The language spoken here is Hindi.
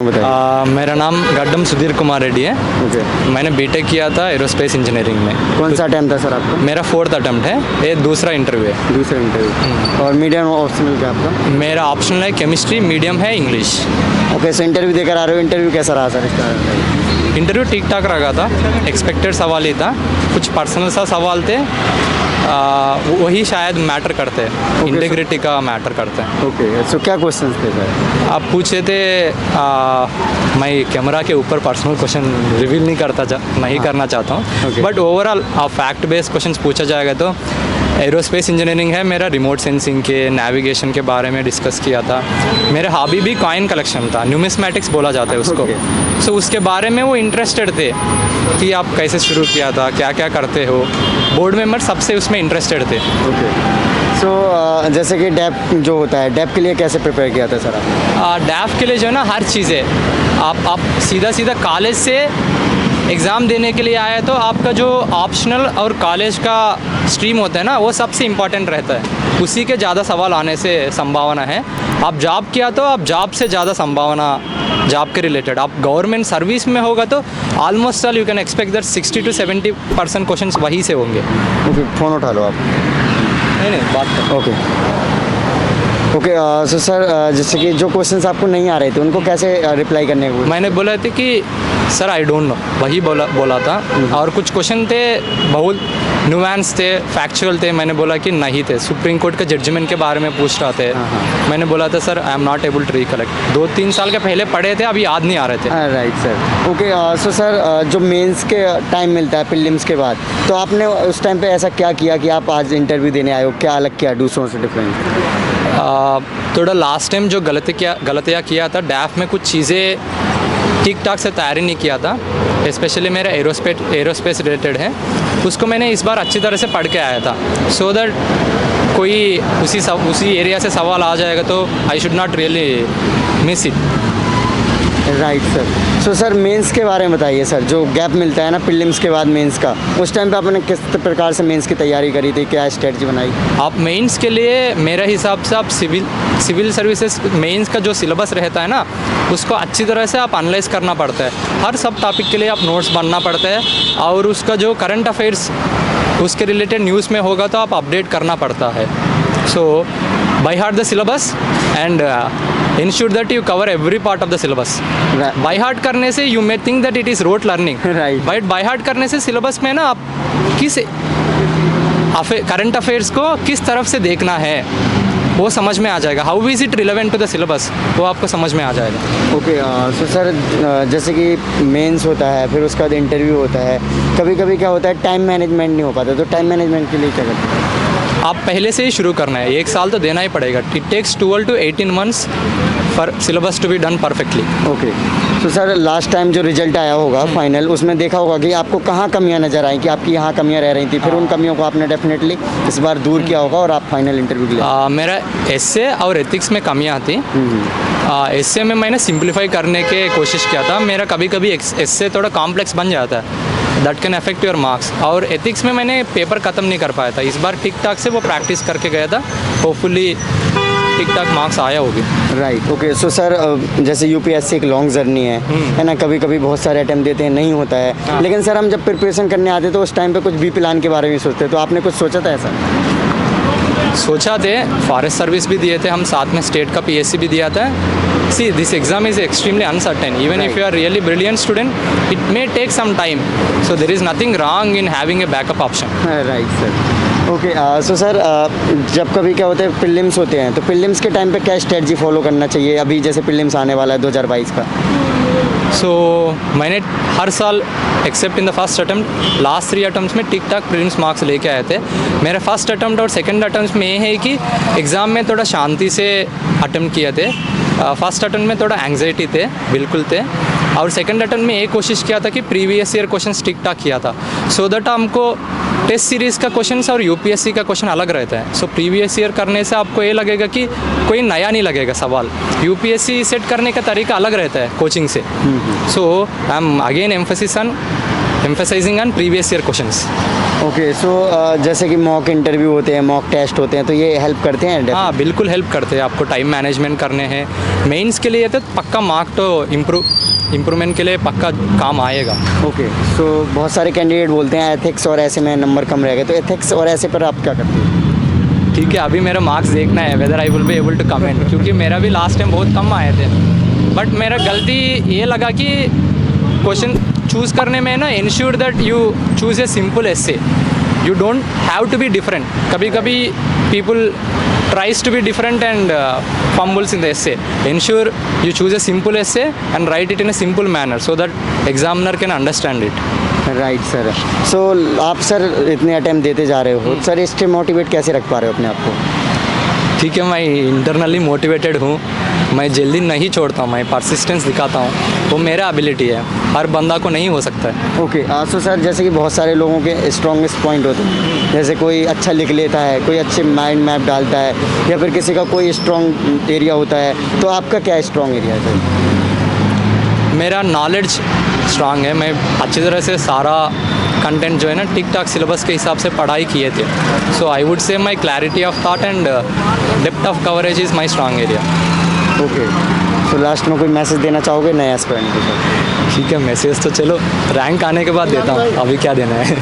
बताइए। मेरा नाम गड्डम सुधीर कुमार रेड्डी है। ओके, मैंने बीटेक किया था एरोस्पेस इंजीनियरिंग में। कौन सा अटैम्प्ट था सर आपका? मेरा 4th अटेम्प्ट है, ये दूसरा इंटरव्यू है। दूसरा इंटरव्यू। और मीडियम ऑप्शनल क्या आपका? मेरा ऑप्शनल है केमिस्ट्री, मीडियम है इंग्लिश। ओके, सो इंटरव्यू देकर आ रहे हो, इंटरव्यू कैसा रहा सर इसका? इंटरव्यू ठीक ठाक रहा था, एक्सपेक्टेड सवाल ही था। कुछ पर्सनल सा सवाल थे, वही शायद मैटर करते हैं, इंटीग्रिटी का मैटर करते हैं। ओके, सो क्या क्वेश्चंस थे सर? आप पूछे थे, मैं कैमरा के ऊपर पर्सनल क्वेश्चन रिवील नहीं करना चाहता हूँ, Okay. बट ओवरऑल आप फैक्ट बेस्ड क्वेश्चंस पूछा जाएगा तो एरोस्पेस इंजीनियरिंग है मेरा। रिमोट सेंसिंग के, नेविगेशन के बारे में डिस्कस किया था। मेरे हॉबी भी कॉइन कलेक्शन था, न्यूमिस्मैटिक्स बोला जाता है उसको। Okay. सो उसके बारे में वो इंटरेस्टेड थे कि आप कैसे शुरू किया था, क्या क्या करते हो। बोर्ड मेंबर सबसे उसमें इंटरेस्टेड थे। ओके, सो जैसे कि डैप जो होता है, डैप के लिए कैसे प्रिपेयर किया था सर आप? डैफ के लिए जो है ना, हर चीज़ है। आप सीधा कॉलेज से एग्ज़ाम देने के लिए आए तो आपका जो ऑप्शनल और कॉलेज का स्ट्रीम होता है ना, वो सबसे इम्पॉर्टेंट रहता है। उसी के ज़्यादा सवाल आने से संभावना है। आप जॉब किया तो आप जॉब से ज़्यादा संभावना जॉब के रिलेटेड। आप गवर्नमेंट सर्विस में होगा तो almost all you can expect that 60 to 70% question वहीं से होंगे। ओके, फ़ोन उठा लो आप। नहीं बात कर। ओके ओके, सो सर जैसे कि जो क्वेश्चंस आपको नहीं आ रहे थे उनको कैसे रिप्लाई करने को? मैंने बोला था कि सर आई डोंट नो, वही बोला था। और कुछ क्वेश्चन थे बहुत नुआंस थे, फैक्चुअल थे। मैंने बोला कि नहीं थे। सुप्रीम कोर्ट के जजमेंट के बारे में पूछ रहा थे। मैंने बोला था sir I am not able to recollect. 2-3 साल के पहले पढ़े थे, अभी याद नहीं आ रहे थे। Right sir. Okay, so sir जो मेंस के टाइम मिलता है प्रीलिम्स के बाद, तो आपने उस टाइम पे ऐसा क्या किया कि आप आज इंटरव्यू देने आए हो? क्या अलग किया दूसरों से डिफरेंट? थोड़ा लास्ट टाइम जो गलतियाँ किया था, डैफ में कुछ चीज़ें ठीक ठाक से तैयारी नहीं किया था। स्पेशली मेरा एरोस्पेस रिलेटेड है, उसको मैंने इस बार अच्छी तरह से पढ़ के आया था, सो दैट कोई उसी एरिया से सवाल आ जाएगा तो I should not really miss it. Right sir. So sir mains के बारे में बताइए सर, जो गैप मिलता है ना प्रीलिम्स के बाद मेंस का, उस टाइम पे आपने किस प्रकार से मेंस की तैयारी करी थी, क्या स्ट्रेटजी बनाई? आप मेंस के लिए मेरे हिसाब से आप सिविल सर्विसेज मेंस का जो सिलेबस रहता है ना, उसको अच्छी तरह से आप एनालाइज करना पड़ता है। हर सब टॉपिक के लिए आप नोट्स बनना पड़ता है, और उसका जो करंट अफेयर्स उसके रिलेटेड न्यूज़ में होगा तो आप अपडेट करना पड़ता है। So by heart the syllabus and ensure that you cover every part of the syllabus. By heart करने से you may think that it is rote learning. Right. But by heart करने से सिलेबस में ना आप किस करंट अफेयर्स को किस तरफ से देखना है वो समझ में आ जाएगा। How is it relevant to the syllabus, वो आपको समझ में आ जाएगा। ओके, सो सर जैसे कि मेंस होता है, फिर उसके बाद इंटरव्यू होता है, कभी कभी क्या होता है टाइम मैनेजमेंट नहीं हो पाता, तो टाइम मैनेजमेंट के लिए क्या करते हैं? आप पहले से ही शुरू करना है, 1 साल तो देना ही पड़ेगा। It takes 12 to 18 months for syllabus to be done perfectly. Okay, तो सर लास्ट टाइम जो रिजल्ट आया होगा फाइनल, उसमें देखा होगा कि आपको कहाँ कमियां नज़र आई, कि आपकी यहाँ कमियां रह रही थी, फिर उन कमियों को आपने डेफिनेटली इस बार दूर किया होगा और आप फाइनल इंटरव्यू के लिए। मेरा एसए और एथिक्स में कमियां थी। एसए में मैंने सिंप्लीफाई करने के कोशिश किया था। मेरा कभी कभी एसए थोड़ा कॉम्प्लेक्स बन जाता है, that can affect your marks. और एथिक्स में मैंने पेपर ख़त्म नहीं कर पाया था। इस बार ठीक ठाक से वो प्रैक्टिस करके गया था, होपफुली ठीक ठाक मार्क्स आया होगी। राइट, ओके, सो सर जैसे यूपीएससी एक लॉन्ग जर्नी है ना, कभी कभी बहुत सारे अटेम्प्ट देते हैं, नहीं होता है। लेकिन सर हम जब प्रिपरेशन करने आते तो उस टाइम पे कुछ बी प्लान के बारे में सोचते हैं, तो आपने कुछ सोचा था ऐसा? सोचा थे, फॉरेस्ट सर्विस भी दिए थे हम, साथ में स्टेट का पीएससी भी दिया था। See this exam is extremely uncertain, even if you are really brilliant student, it may take some time, so there is nothing wrong in having a backup option. Right sir. Okay, so sir जब कभी क्या होता है प्रीलिम्स होते हैं, तो प्रीलिम्स के टाइम पे क्या स्ट्रेटजी फॉलो करना चाहिए? अभी जैसे प्रीलिम्स आने वाला है 2022 का। सो मैंने हर साल accept in the first attempt, last 3 attempts में ठीक ठाक प्रीलिम्स मार्क्स लेके आए थे। मेरे फर्स्ट अटैम्प्ट और सेकंड अटैम्प्ट में ये है कि एग्ज़ाम में थोड़ा शांति से अटैम्प्ट किए थे। फर्स्ट अटैम्प्ट में थोड़ा एंग्जाइटी थे, बिल्कुल थे। और सेकंड अटैम्प्ट में ये कोशिश किया था कि प्रीवियस ईयर क्वेश्चन ठीक ठाक किया था, सो दैट हमको टेस्ट सीरीज़ का क्वेश्चन और यूपीएससी का क्वेश्चन अलग रहता है। सो प्रीवियस ईयर करने से आपको ये लगेगा कि कोई नया नहीं लगेगा सवाल। यूपीएससी सेट करने का तरीका अलग रहता है कोचिंग से। So I am again emphasis on emphasizing on previous year questions. Okay so जैसे कि मॉक इंटरव्यू होते हैं, मॉक टेस्ट होते हैं, तो ये हेल्प करते हैं? हाँ बिल्कुल हेल्प करते हैं, आपको टाइम मैनेजमेंट करने हैं, मेंस के लिए तो पक्का मार्क तो इम्प्रूवमेंट के लिए पक्का काम आएगा। ओके सो बहुत सारे कैंडिडेट बोलते हैं एथिक्स और ऐसे में नंबर कम रहेगा, तो एथिक्स और ऐसे पर आप क्या करते हैं? ठीक है, अभी मेरा मार्क्स देखना है whether I will be able to comment, क्योंकि मेरा भी लास्ट टाइम बहुत कम आए थे। बट मेरा गलती ये लगा कि क्वेश्चन चूज़ करने में ना ensure that you choose a simple essay, you don't have to be different. कभी कभी people tries to be different and fumbles in the essay. Ensure you choose a simple essay and write it in a simple manner so that examiner can understand it. Right sir. So आप सर इतने अटेम्प्ट देते जा रहे हो सर, इससे मोटिवेट कैसे रख पा रहे हो अपने आप को? ठीक है, मैं इंटरनली मोटिवेटेड हूँ, मैं जल्दी नहीं छोड़ता हूँ, मैं परसिस्टेंस दिखाता हूँ, वो मेरा एबिलिटी है, हर बंदा को नहीं हो सकता है। ओके सो सर जैसे कि बहुत सारे लोगों के स्ट्रॉन्गेस्ट पॉइंट होते हैं, जैसे कोई अच्छा लिख लेता है, कोई अच्छे माइंड मैप डालता है, या फिर किसी का कोई स्ट्रॉन्ग एरिया होता है, तो आपका क्या स्ट्रॉन्ग एरिया है सर? मेरा नॉलेज स्ट्रांग है, मैं अच्छी तरह से सारा कंटेंट जो है ना टिक टाक सिलेबस के हिसाब से पढ़ाई किए थे। सो I would say my clarity of thought and depth of coverage is my strong area. Okay so last में कोई मैसेज देना चाहोगे नए एस्पिरेंट को सर? ठीक है, मैसेज तो चलो रैंक आने के बाद देता हूँ, अभी क्या देना है।